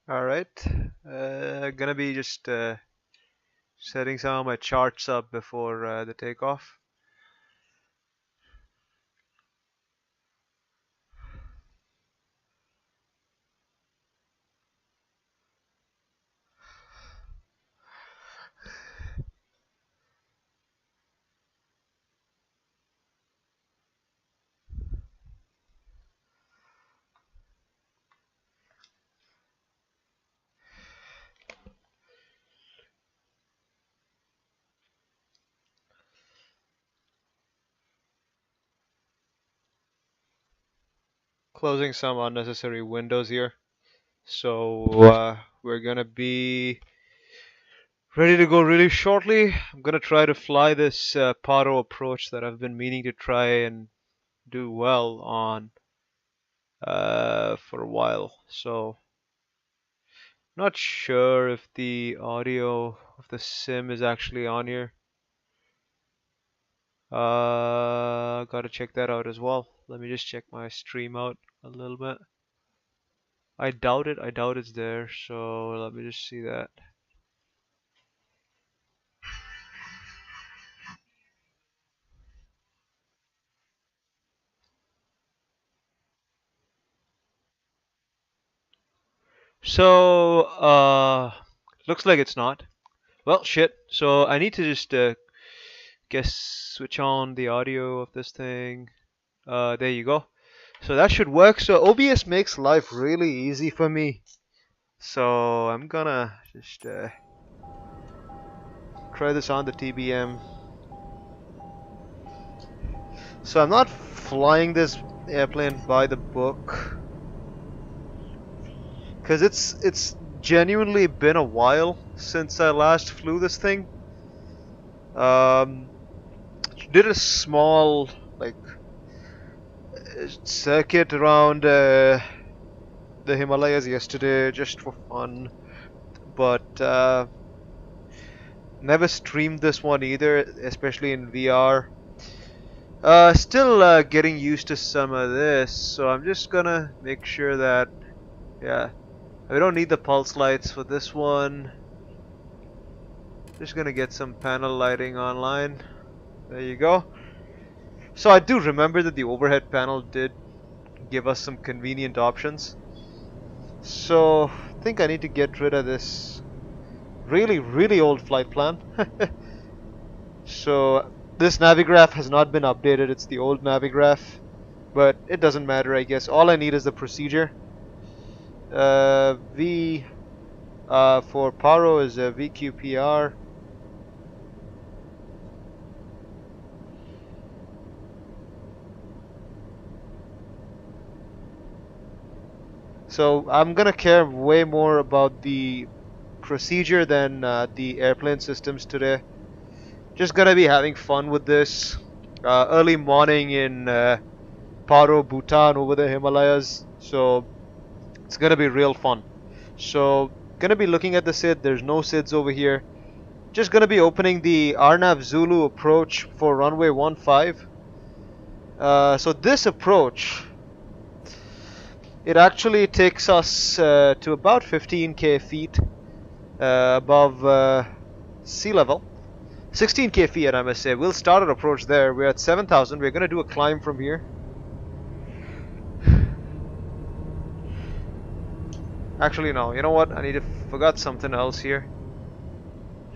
All right. Gonna be just setting some of my charts up before the takeoff. Closing some unnecessary windows here. So we're gonna be ready to go really shortly. I'm gonna try to fly this Paro approach that I've been meaning to try and do well on for a while. So not sure if the audio of the sim is actually on here. Gotta check that out as well. Let me just check my stream out a little bit. I doubt it. I doubt it's there. So let me just see that. So looks like it's not. Well, shit. So I need to just guess switch on the audio of this thing. There you go. So that should work. So OBS makes life really easy for me. So I'm gonna just try this on the TBM. So I'm not flying this airplane by the book because it's genuinely been a while since I last flew this thing. Um, did a small like circuit around the Himalayas yesterday just for fun, but never streamed this one either, especially in VR. Still getting used to some of this, so I'm just gonna make sure that, yeah, we don't need the pulse lights for this one. Just gonna get some panel lighting online. There you go. So I do remember that the overhead panel did give us some convenient options. So I think I need to get rid of this really old flight plan. So this Navigraph has not been updated. It's the old Navigraph, but it doesn't matter, I guess. All I need is the procedure. V for Paro is VQPR. So I'm gonna care way more about the procedure than the airplane systems today. Just gonna be having fun with this. Early morning in Paro, Bhutan, over the Himalayas. So it's gonna be real fun. So gonna be looking at the SID. There's no SIDs over here. Just gonna be opening the Arnav Zulu approach for runway 15. So this approach, it actually takes us to about 15k feet above sea level. 16k feet, I must say. We'll start our approach there. We're at 7,000. We're gonna do a climb from here. Actually, no. You know what? Forgot something else here.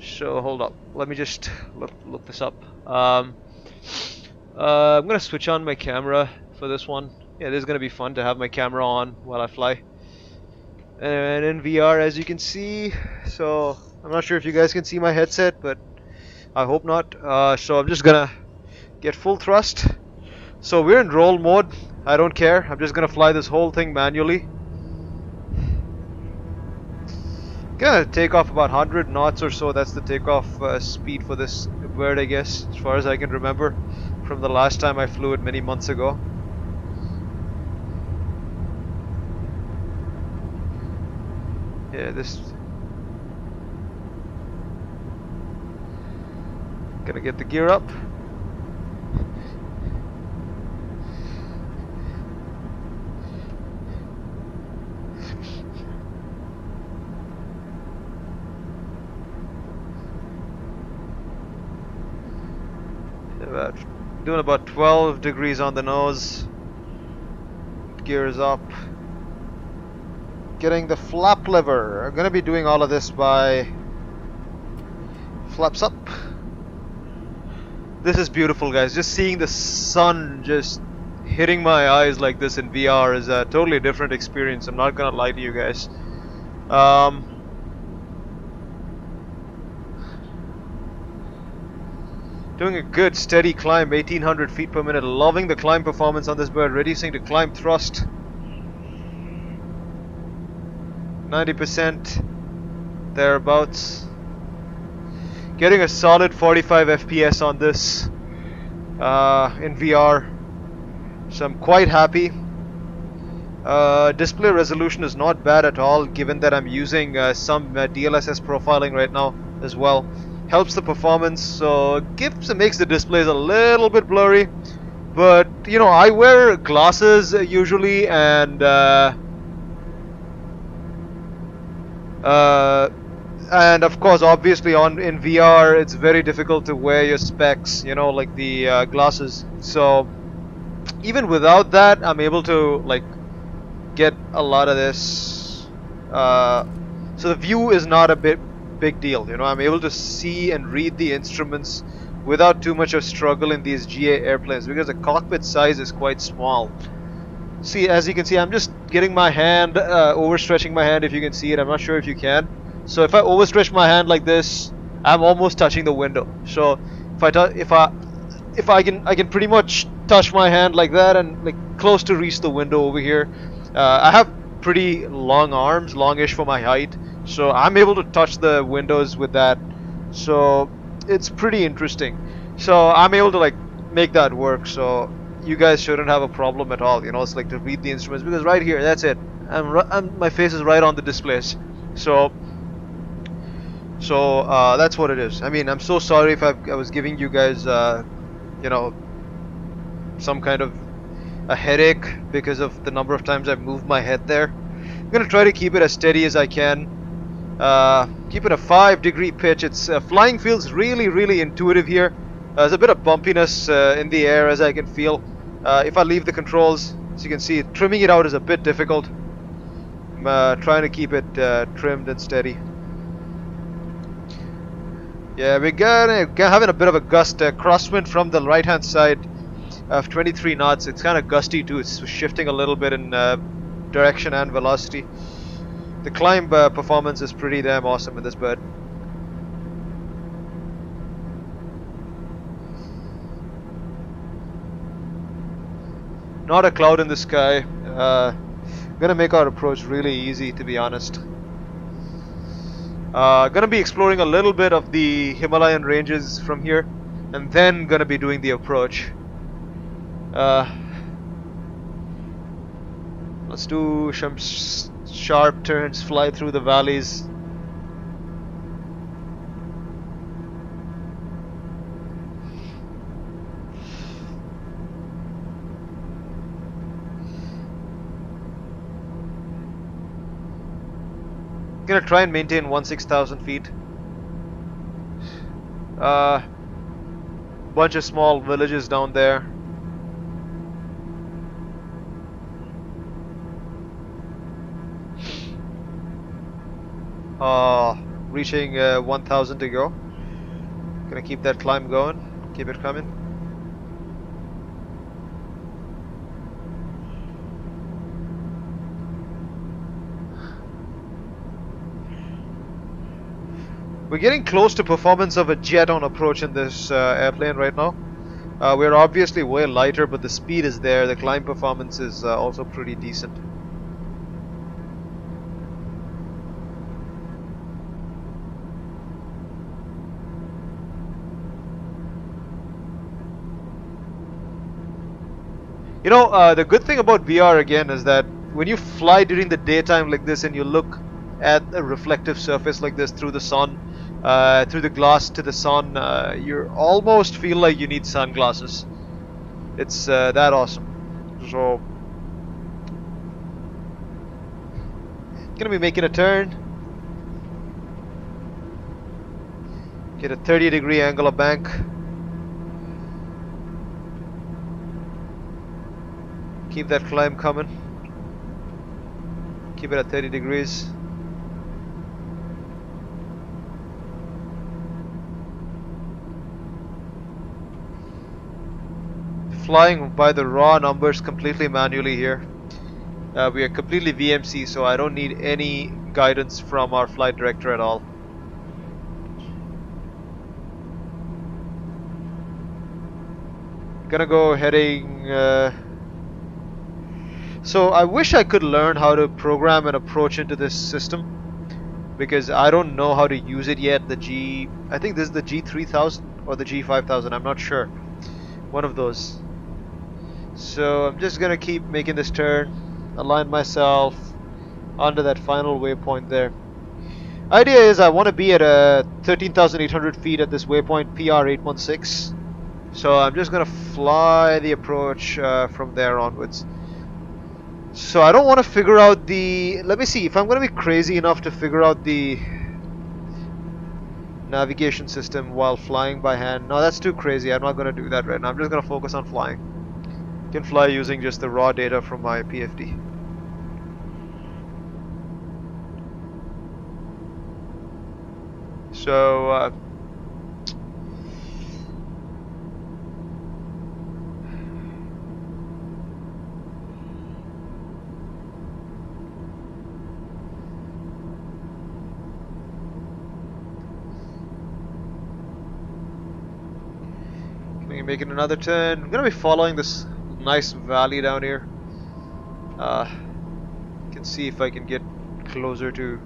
So hold up. Let me just look this up. I'm gonna switch on my camera for this one. Yeah, this is gonna be fun to have my camera on while I fly. And in VR, as you can see, so I'm not sure if you guys can see my headset, but I hope not. So I'm just gonna get full thrust. So we're in roll mode. I don't care. I'm just gonna fly this whole thing manually. Gonna take off about 100 knots or so. That's the takeoff speed for this bird, I guess, as far as I can remember from the last time I flew it many months ago. Yeah, this. Gonna get the gear up. doing about 12 degrees on the nose. Gears up. Getting the flap lever. I'm gonna be doing all of this by flaps up. This is beautiful, guys. Just seeing the sun just hitting my eyes like this in VR is a totally different experience. I'm not gonna lie to you guys. Doing a good steady climb, 1800 feet per minute. Loving the climb performance on this bird. Reducing the climb thrust. 90% thereabouts. Getting a solid 45 FPS on this in VR. So I'm quite happy. Display resolution is not bad at all, given that I'm using some DLSS profiling right now as well. Helps the performance, so makes the displays a little bit blurry. But you know, I wear glasses usually, and of course, obviously, in VR, it's very difficult to wear your specs, you know, like the glasses. So even without that, I'm able to like get a lot of this. So the view is not a big deal, you know. I'm able to see and read the instruments without too much of struggle in these GA airplanes because the cockpit size is quite small. See, as you can see, I'm just getting my hand, overstretching my hand, if you can see it. I'm not sure if you can. So if I overstretch my hand like this, I'm almost touching the window. So if I can pretty much touch my hand like that and like close to reach the window over here. I have pretty long arms, longish for my height, so I'm able to touch the windows with that. So it's pretty interesting. So I'm able to like make that work. So you guys shouldn't have a problem at all. You know, it's like to read the instruments because right here, that's it. My face is right on the displays. So that's what it is. I mean, I'm so sorry if I was giving you guys, you know, some kind of a headache because of the number of times I've moved my head there. I'm gonna try to keep it as steady as I can. Keep it a 5-degree pitch. It's flying feels really intuitive here. There's a bit of bumpiness in the air as I can feel. If I leave the controls, as you can see, trimming it out is a bit difficult. I'm trying to keep it trimmed and steady. Yeah, we're having a bit of a gust, crosswind from the right hand side of 23 knots. It's kind of gusty too. It's shifting a little bit in direction and velocity. The climb performance is pretty damn awesome with this bird. Not a cloud in the sky. Gonna make our approach really easy, to be honest. Gonna be exploring a little bit of the Himalayan ranges from here, and then gonna be doing the approach. Let's do some sharp turns, fly through the valleys. Gonna try and maintain 16,000 feet. Bunch of small villages down there. Reaching 1,000 to go. Gonna keep that climb going. Keep it coming. We're getting close to performance of a jet on approach in this airplane right now. We're obviously way lighter, but the speed is there. The climb performance is also pretty decent. You know, the good thing about VR again is that when you fly during the daytime like this and you look at a reflective surface like this through the sun, through the glass to the sun, you almost feel like you need sunglasses. It's that awesome. So, gonna be making a turn. Get a 30-degree angle of bank. Keep that climb coming. Keep it at 30 degrees. Flying by the raw numbers completely manually here. We are completely VMC, so I don't need any guidance from our flight director at all. Gonna go heading. So I wish I could learn how to program an approach into this system, because I don't know how to use it yet. I think this is the G3000 or the G5000. I'm not sure. One of those. So I'm just gonna keep making this turn, align myself onto that final waypoint there. Idea is I want to be at 13,800 feet at this waypoint PR816. So I'm just gonna fly the approach from there onwards. So I don't want to figure out the... Let me see if I'm gonna be crazy enough to figure out the navigation system while flying by hand. No, that's too crazy. I'm not gonna do that right now. I'm just gonna focus on flying. Can fly using just the raw data from my PFD. So making another turn. I'm gonna be following this nice valley down here. Can see if I can get closer to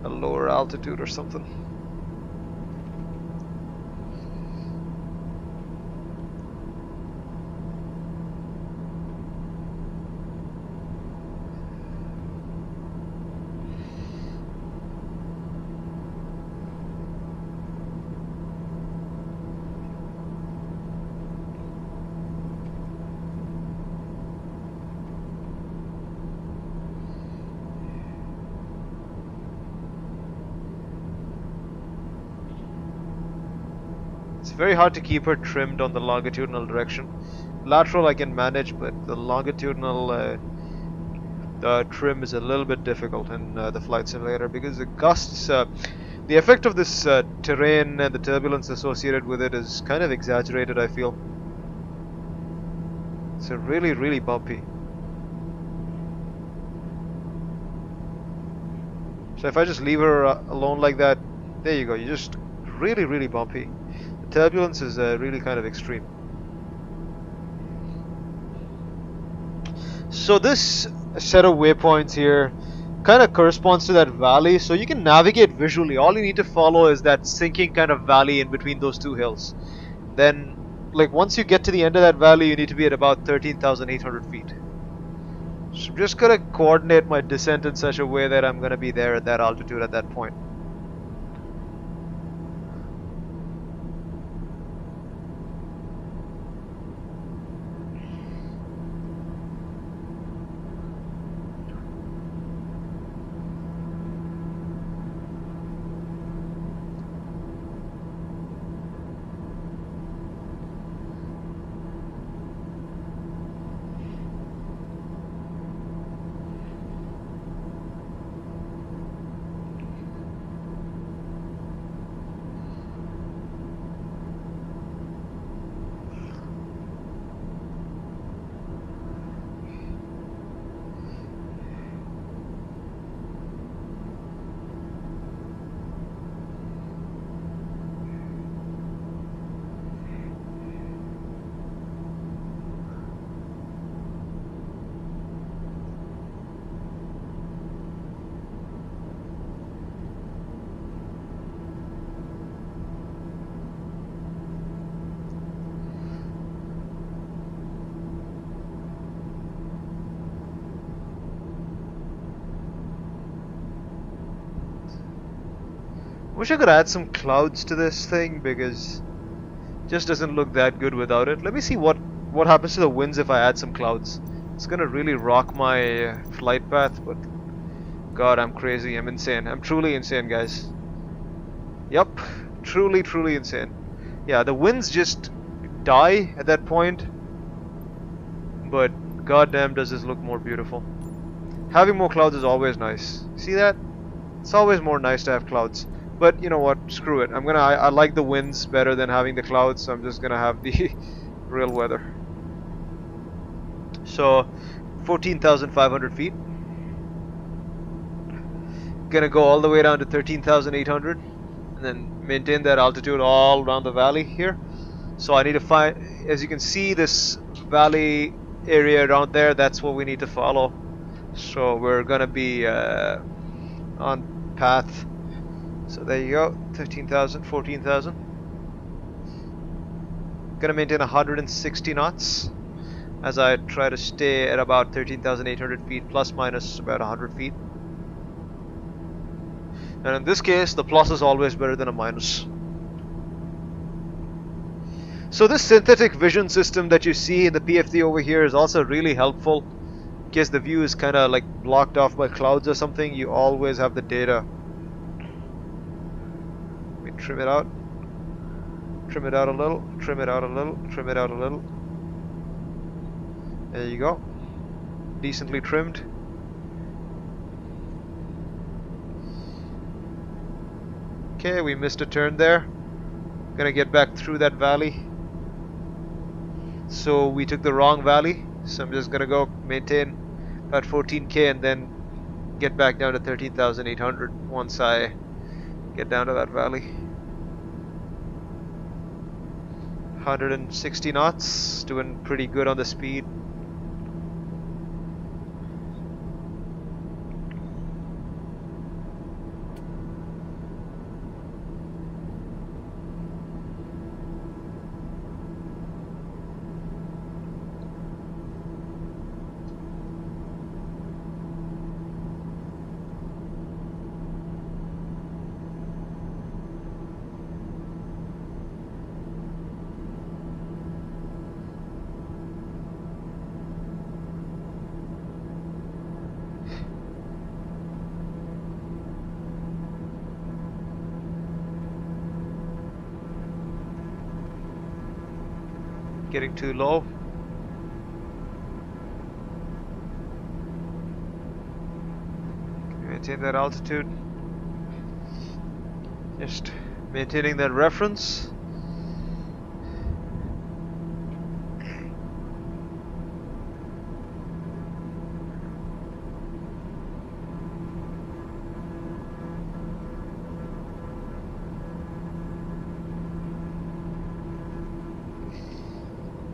a lower altitude or something. It's very hard to keep her trimmed on the longitudinal direction. Lateral I can manage, but the longitudinal trim is a little bit difficult in the flight simulator because the gusts, the effect of this terrain and the turbulence associated with it is kind of exaggerated, I feel. It's really, really bumpy. So if I just leave her alone like that, there you go, you're just really, really bumpy. The turbulence is really kind of extreme. So this set of waypoints here kind of corresponds to that valley, so you can navigate visually. All you need to follow is that sinking kind of valley in between those two hills. Then, like, once you get to the end of that valley, you need to be at about 13,800 feet. So I'm just gonna coordinate my descent in such a way that I'm gonna be there at that altitude at that point. Wish I could add some clouds to this thing because it just doesn't look that good without it. Let me see what happens to the winds if I add some clouds. It's gonna really rock my flight path, but God, I'm crazy. I'm insane. I'm truly insane, guys. Yup, truly, truly insane. Yeah, the winds just die at that point, but goddamn does this look more beautiful. Having more clouds is always nice. See that? It's always more nice to have clouds. But you know what? Screw it. I like the winds better than having the clouds, so I'm just gonna have the real weather. So 14,500 feet. Gonna go all the way down to 13,800 and then maintain that altitude all around the valley here. So I need to find, as you can see, this valley area around there, that's what we need to follow. So we're gonna be on path. So there you go, 13,000, 14,000. Gonna maintain 160 knots as I try to stay at about 13,800 feet, plus minus about 100 feet. And in this case, the plus is always better than a minus. So this synthetic vision system that you see in the PFD over here is also really helpful. In case the view is kind of like blocked off by clouds or something, you always have the data. We trim it out. Trim it out a little, trim it out a little, trim it out a little. There you go. Decently trimmed. Okay, we missed a turn there. Gonna get back through that valley. So we took the wrong valley. So I'm just gonna go maintain about 14k and then get back down to 13,800 once I get down to that valley. 160 knots, doing pretty good on the speed. Getting too low. Maintain that altitude. Just maintaining that reference.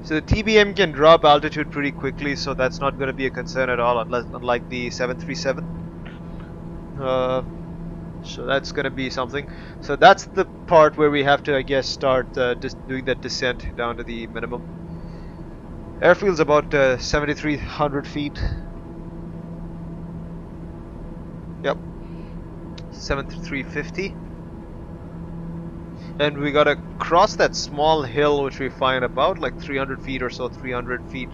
So the TBM can drop altitude pretty quickly, so that's not going to be a concern at all, unlike the 737. So that's going to be something. So that's the part where we have to, I guess, start doing that descent down to the minimum. Airfield's about 7,300 feet. Yep, 7,350. And we gotta cross that small hill which we find about like 300 feet or so, 300 feet.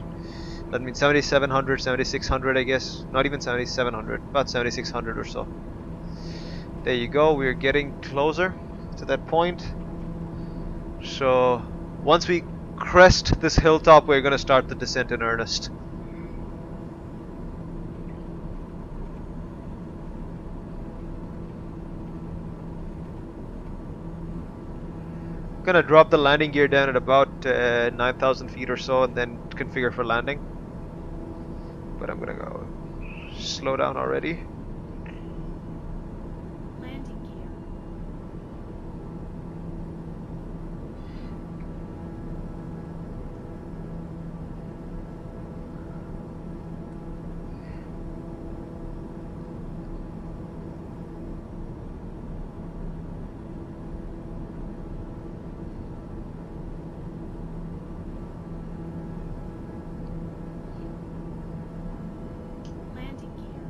That means 7,700, 7,600 I guess. Not even 7,700, about 7,600 or so. There you go, we're getting closer to that point. So once we crest this hilltop, we're gonna start the descent in earnest. Gonna drop the landing gear down at about 9,000 feet or so and then configure for landing. But I'm gonna go slow down already. Landing gear. Landing gear.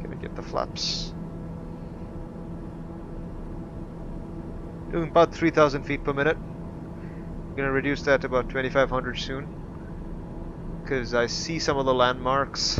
Gonna get the flaps. Doing about 3,000 feet per minute. Gonna reduce that to about 2,500 soon, because I see some of the landmarks.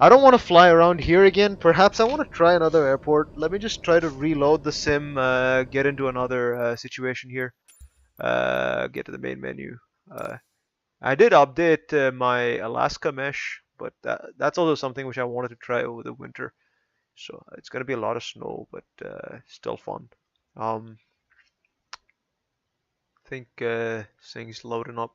I don't want to fly around here again. Perhaps I want to try another airport. Let me just try to reload the sim, get into another situation here. Get to the main menu. Uh, I did update my Alaska mesh, but that's also something which I wanted to try over the winter. So it's going to be a lot of snow, but still fun. I think things loading up.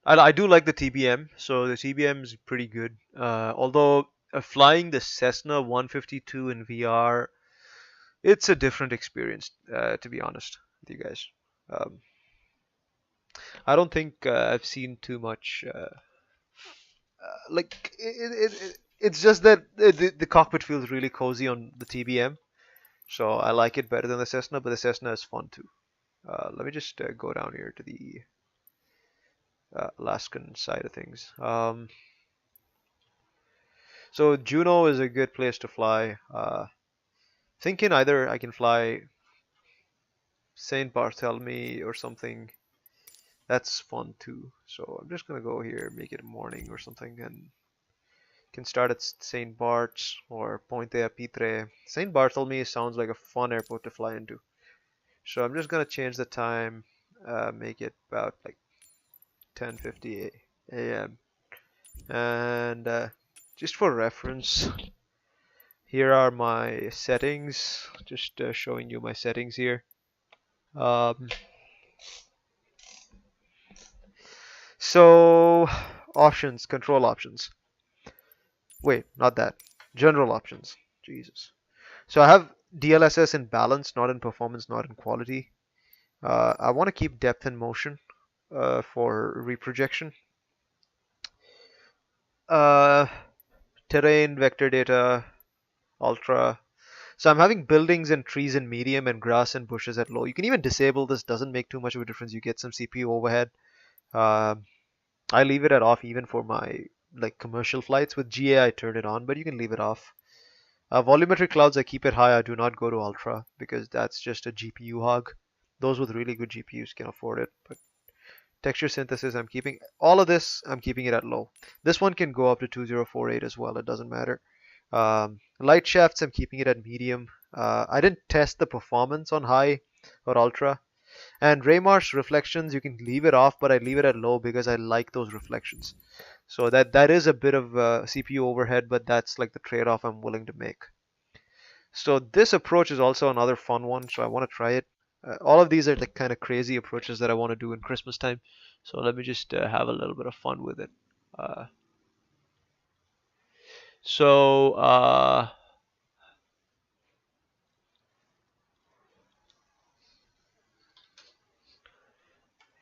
I do like the TBM, so the TBM is pretty good. Although flying the Cessna 152 in VR, it's a different experience, to be honest with you guys. Um, I don't think I've seen too much. Like it's just that the cockpit feels really cozy on the TBM, so I like it better than the Cessna. But the Cessna is fun too. Let me just go down here to the Alaskan side of things. So Juneau is a good place to fly. Thinking either I can fly Saint Barthélemy or something. That's fun too. So I'm just gonna go here, make it morning or something, and can start at Saint Bart's or Pointe-à-Pitre. Saint Barthélemy sounds like a fun airport to fly into. So I'm just gonna change the time, make it about like 10:50 a.m. And just for reference, here are my settings. Just showing you my settings here. Um, so options, control options. Wait, not that. General options. Jesus. So I have DLSS in balance, not in performance, not in quality. I want to keep depth and motion for reprojection. Uh, Terrain, vector data, ultra. So I'm having buildings and trees in medium and grass and bushes at low. You can even disable this, doesn't make too much of a difference. You get some CPU overhead. Um, I leave it at off even for my like commercial flights. With GA I turn it on, but you can leave it off. Volumetric clouds I keep it high. I do not go to ultra because that's just a GPU hog. Those with really good GPUs can afford it. But texture synthesis I'm keeping all of this. I'm keeping it at low. This one can go up to 2048 as well. It doesn't matter. Light shafts I'm keeping it at medium. I didn't test the performance on high or ultra. And Raymarsh reflections, you can leave it off, but I leave it at low because I like those reflections. So that is a bit of CPU overhead, but that's like the trade-off I'm willing to make. So this approach is also another fun one, so I want to try it. All of these are the kind of crazy approaches that I want to do in Christmas time. So let me just have a little bit of fun with it. Uh, so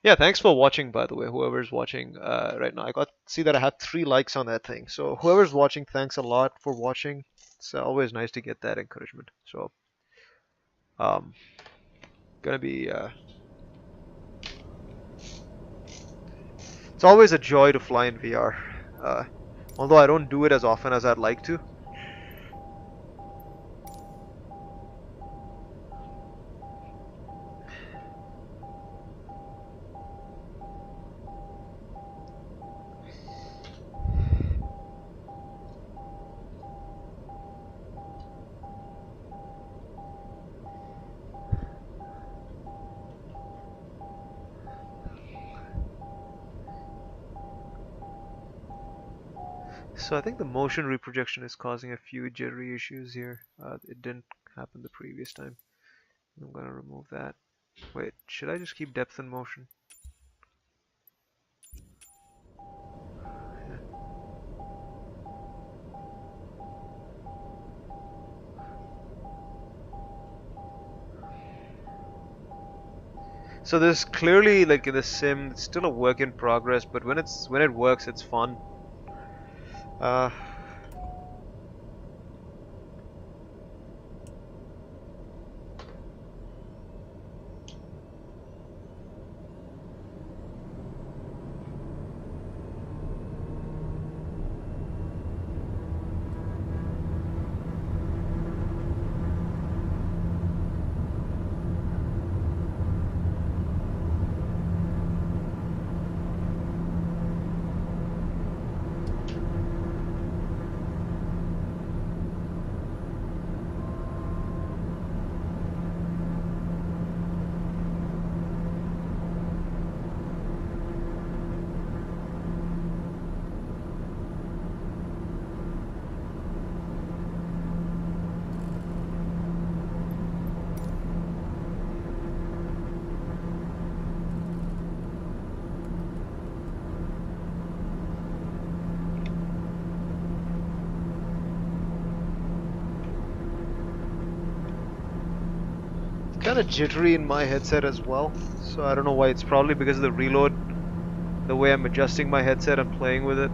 yeah, thanks for watching, by the way, whoever's watching right now. I got see that I have 3 likes on that thing. So whoever's watching, thanks a lot for watching. It's always nice to get that encouragement. So um, gonna be it's always a joy to fly in VR. Although I don't do it as often as I'd like to. So I think the motion reprojection is causing a few jittery issues here. It didn't happen the previous time. I'm gonna remove that. Wait, should I just keep depth and motion? Yeah. So there's clearly like in the sim, it's still a work in progress, but when it works, it's fun. Uh, kind of jittery in my headset as well. So I don't know why. It's probably because of the reload, the way I'm adjusting my headset and playing with it.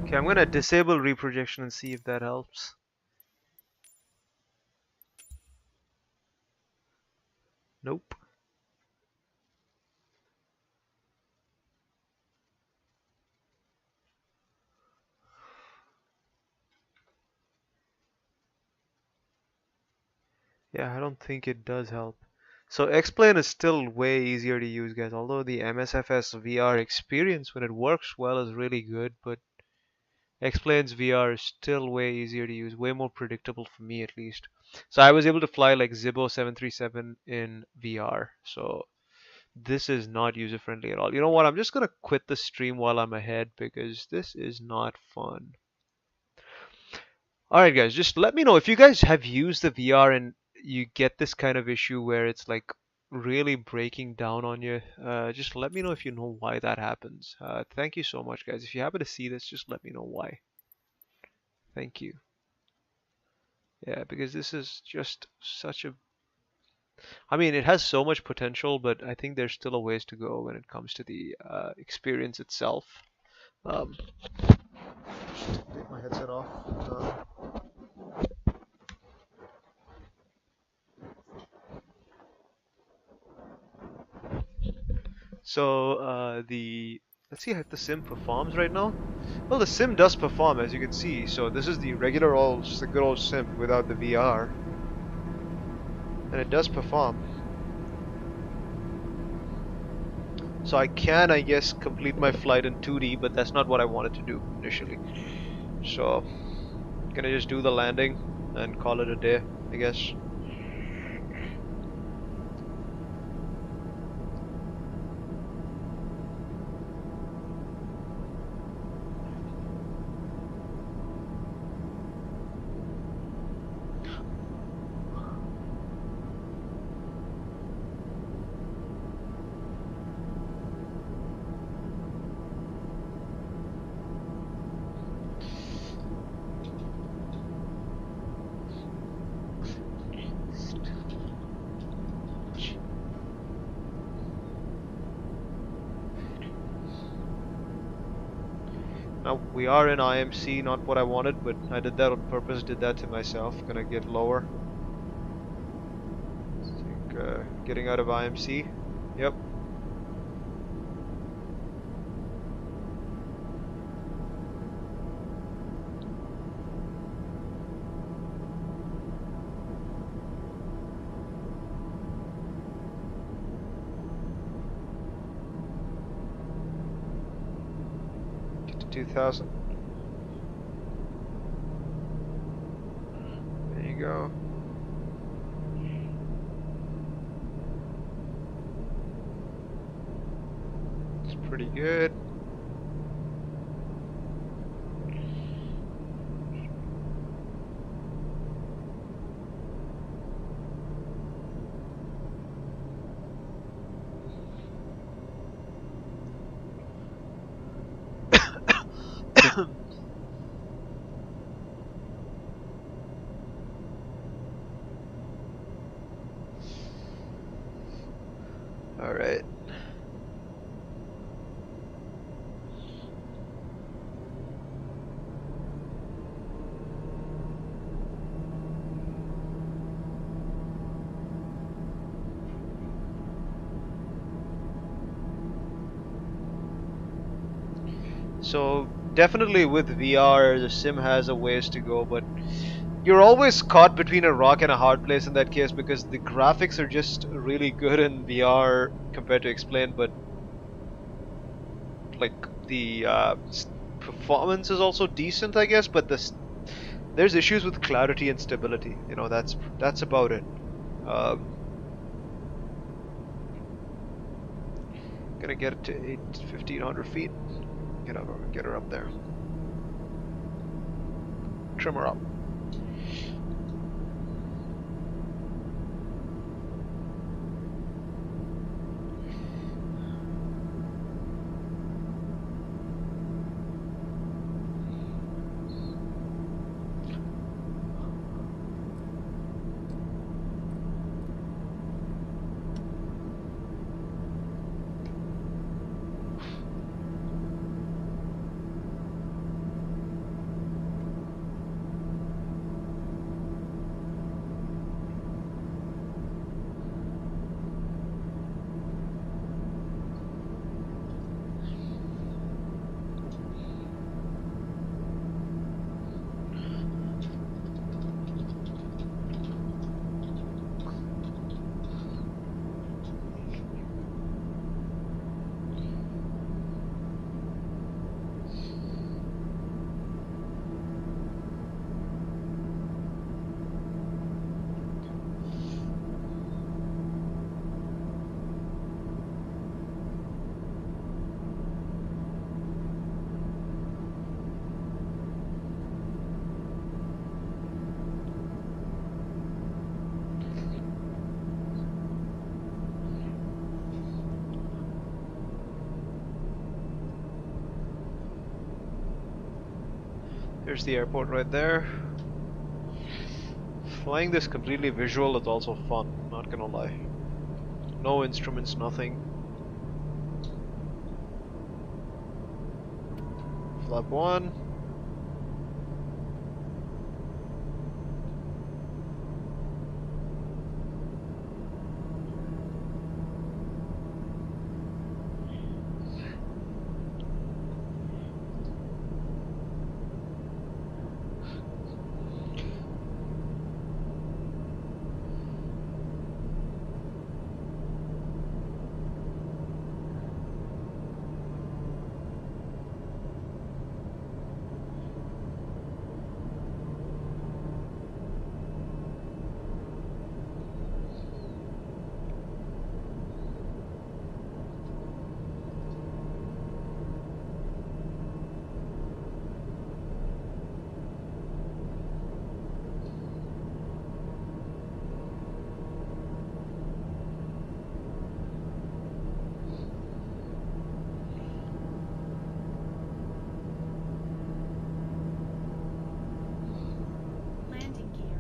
Okay, I'm gonna disable reprojection and see if that helps. Nope. Yeah, I don't think it does help. So X-Plane is still way easier to use, guys. Although the MSFS VR experience, when it works well, is really good, but X-Plane's VR is still way easier to use, way more predictable for me at least. So I was able to fly like Zibo 737 in VR. So this is not user friendly at all. You know what? I'm just gonna quit the stream while I'm ahead because this is not fun. Alright guys, just let me know if you guys have used the VR and you get this kind of issue where it's like really breaking down on you. Just let me know if you know why that happens. Thank you so much guys. If you happen to see this, just let me know why. Thank you. Yeah, because this is just such a... I mean, it has so much potential, but I think there's still a ways to go when it comes to the experience itself. Um, take my headset off. So the let's see how the sim performs right now. Well, the sim does perform as you can see. So this is the regular old, just a good old sim without the VR, and it does perform. So I can, I guess, complete my flight in 2D, but that's not what I wanted to do initially. So I'm gonna just do the landing and call it a day, I guess. Now we are in IMC, not what I wanted, but I did that on purpose, did that to myself. Gonna get lower. I think getting out of IMC. Yep. Get to 2000. There you go. It's pretty good. All right. So definitely with VR, the sim has a ways to go, but you're always caught between a rock and a hard place in that case because the graphics are just really good in VR compared to Explain, but like the performance is also decent, I guess, but there's issues with clarity and stability. You know, that's about it. Um, Gonna get it to 1,500 feet. Get her up there. Trim her up. There's the airport right there. Flying this completely visual is also fun, not gonna lie. No instruments, nothing. Flap 1. Landing gear.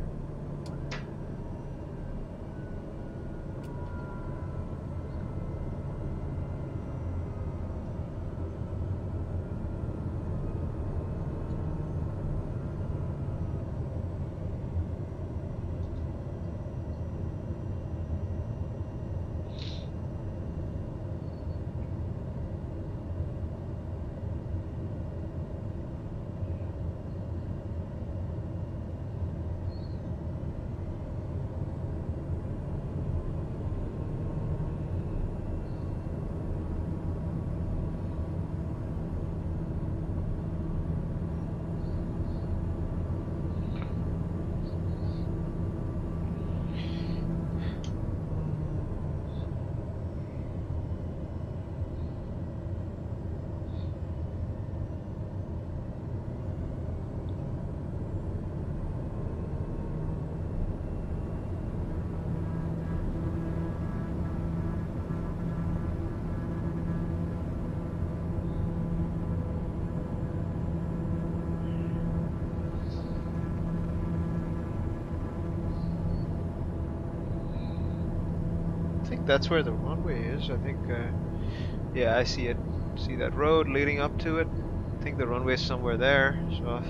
I think that's where the runway is. I think, yeah, I see it. See that road leading up to it? I think the runway is somewhere there. So,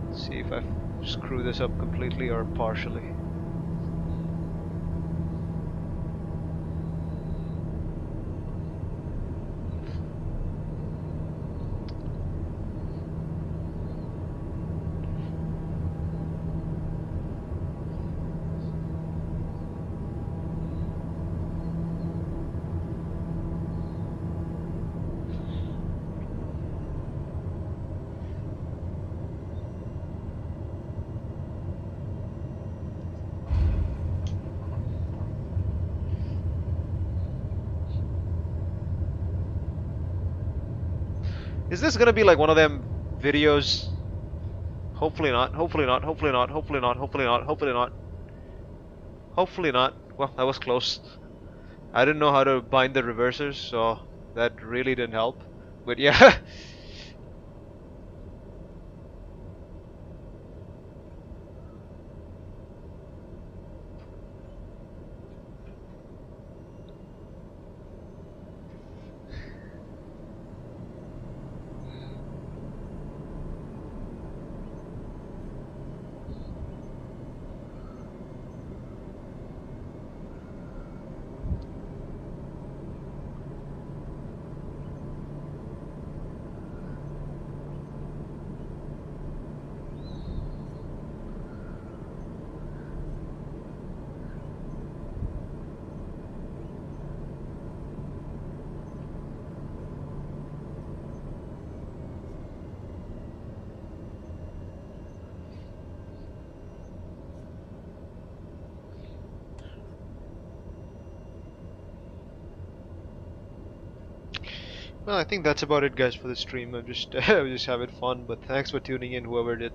let's see if I screw this up completely or partially. Is this gonna be like one of them videos? Hopefully not. Hopefully not. Hopefully not. Hopefully not. Hopefully not. Hopefully not. Hopefully not. Well, that was close. I didn't know how to bind the reversers, so that really didn't help. But yeah. Well, I think that's about it, guys, for the stream. I'm just, I was just having fun. But thanks for tuning in, whoever did.